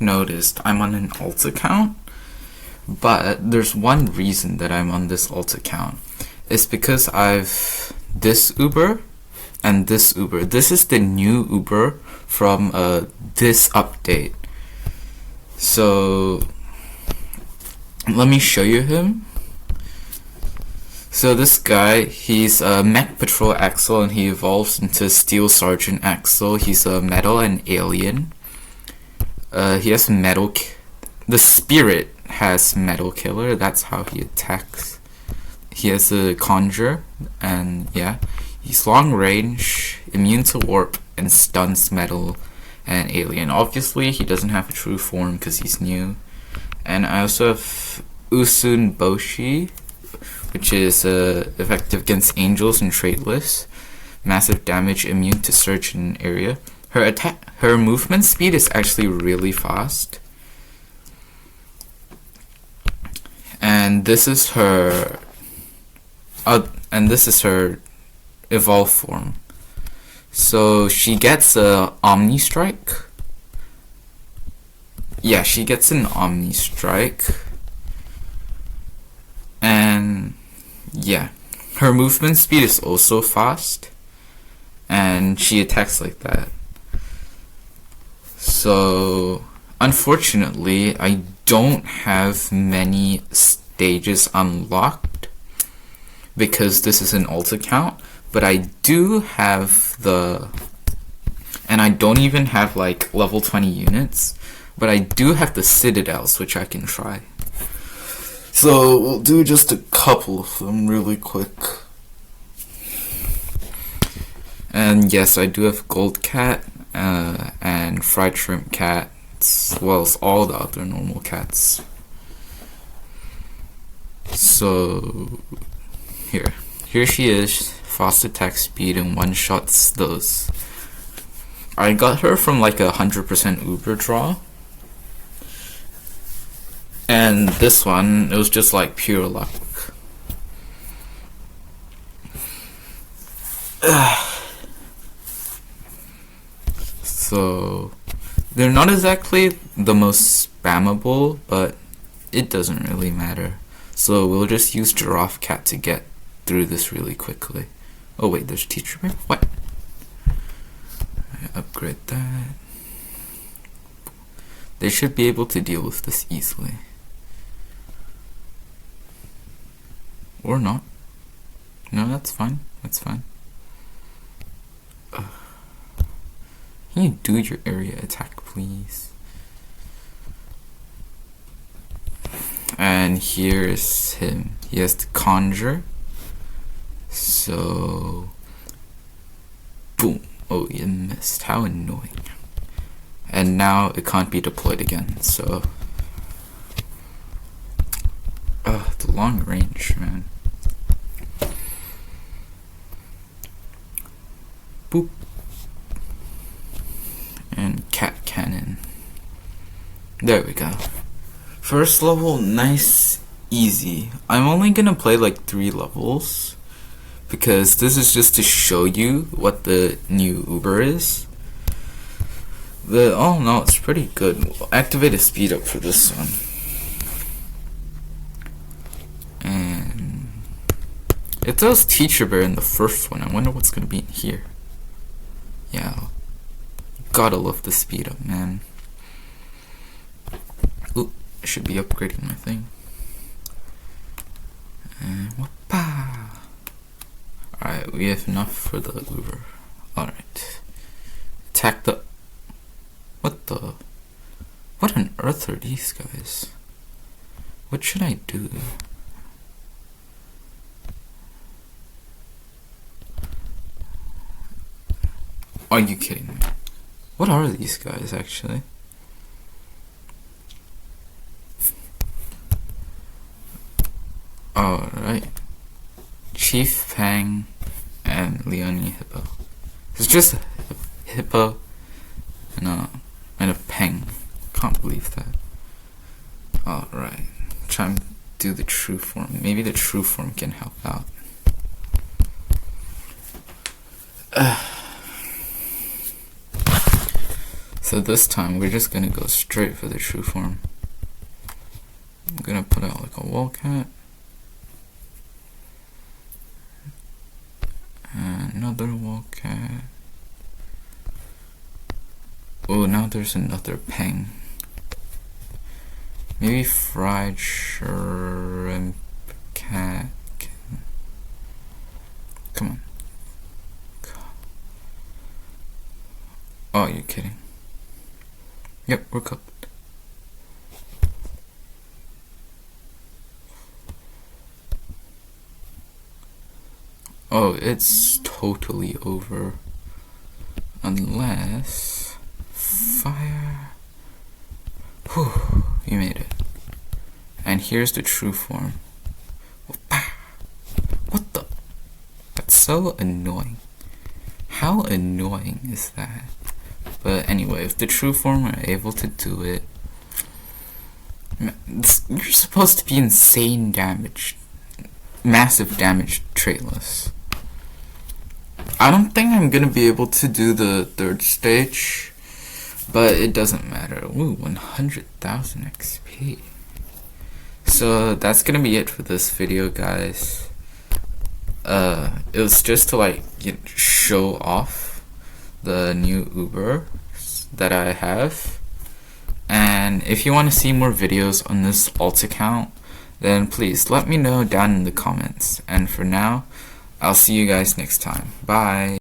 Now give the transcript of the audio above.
noticed, I'm on an alt account, but there's one reason that I'm on this alt account. It's because I've this Uber and this Uber. This is the new Uber from this update. So let me show you him. So this guy, he's a Mech Patrol Axel, and he evolves into Steel Sergeant Axel. He's a metal and alien. He has metal. The spirit has metal killer. That's how he attacks. He has a conjure, and yeah, he's long range, immune to warp, and stuns metal and alien. Obviously, he doesn't have a true form because he's new. And I also have Issun Boshi, which is effective against angels and traitless. Massive damage, immune to search in an area. Her movement speed is actually really fast. And this is her evolve form. So she gets a Omni Strike. Yeah, she gets an Omni Strike. And yeah, her movement speed is also fast, and she attacks like that. So unfortunately, I don't have many stages unlocked because this is an alt account, but I do have and I don't even have like level 20 units, but I do have the citadels, which I can try. So we'll do just a couple of them really quick. And yes, I do have Gold Cat and Fried Shrimp Cat, as well as all the other normal cats. So here she is, fast attack speed, and one-shots those. I got her from like 100% Uber draw. And this one, it was just like pure luck. So they're not exactly the most spammable, but it doesn't really matter. So we'll just use Giraffe Cat to get through this really quickly. Oh wait, there's Teacher Bear? What? I upgrade that. They should be able to deal with this easily. Or not. No, that's fine. That's fine. Can you do your area attack, please? And here's him. He has to conjure. So boom. Oh, you missed. How annoying. And now it can't be deployed again, so the long range, man. Boop. And cat cannon. There we go. First level, nice, easy. I'm only gonna play like 3 levels because this is just to show you what the new Uber is. Oh no, it's pretty good. We'll activate a speed up for this one. And it does Teacher Bear in the first one. I wonder what's gonna be in here. Yeah. Gotta love the speed up, man. Ooh, I should be upgrading my thing. And whoopah! Alright, we have enough for the Uber. Alright. Attack the... What on earth are these guys? What should I do? Are you kidding me? What are these guys actually? Alright. Chief Pang and Leonie Hippo. It's just a hippo and a peng. Can't believe that. Alright. Try and do the true form. Maybe the true form can help out. So this time we're just gonna go straight for the true form. I'm gonna put out like a wildcat. Another wildcat. Oh, now there's another peng. Maybe fried shrimp cat. Come on. Oh, you're kidding. Yep, we're cooked. Oh, it's totally over. Unless... fire... Whew, you made it. And here's the true form. What the? That's so annoying. How annoying is that? But anyway, if the true form are able to do it, you're supposed to be insane damage. Massive damage traitless. I don't think I'm gonna be able to do the third stage, but it doesn't matter. Ooh, 100,000 XP. So that's gonna be it for this video, guys. It was just to like show off the new Uber that I have, and if you want to see more videos on this alt account, then please let me know down in the comments. And for now, I'll see you guys next time. Bye.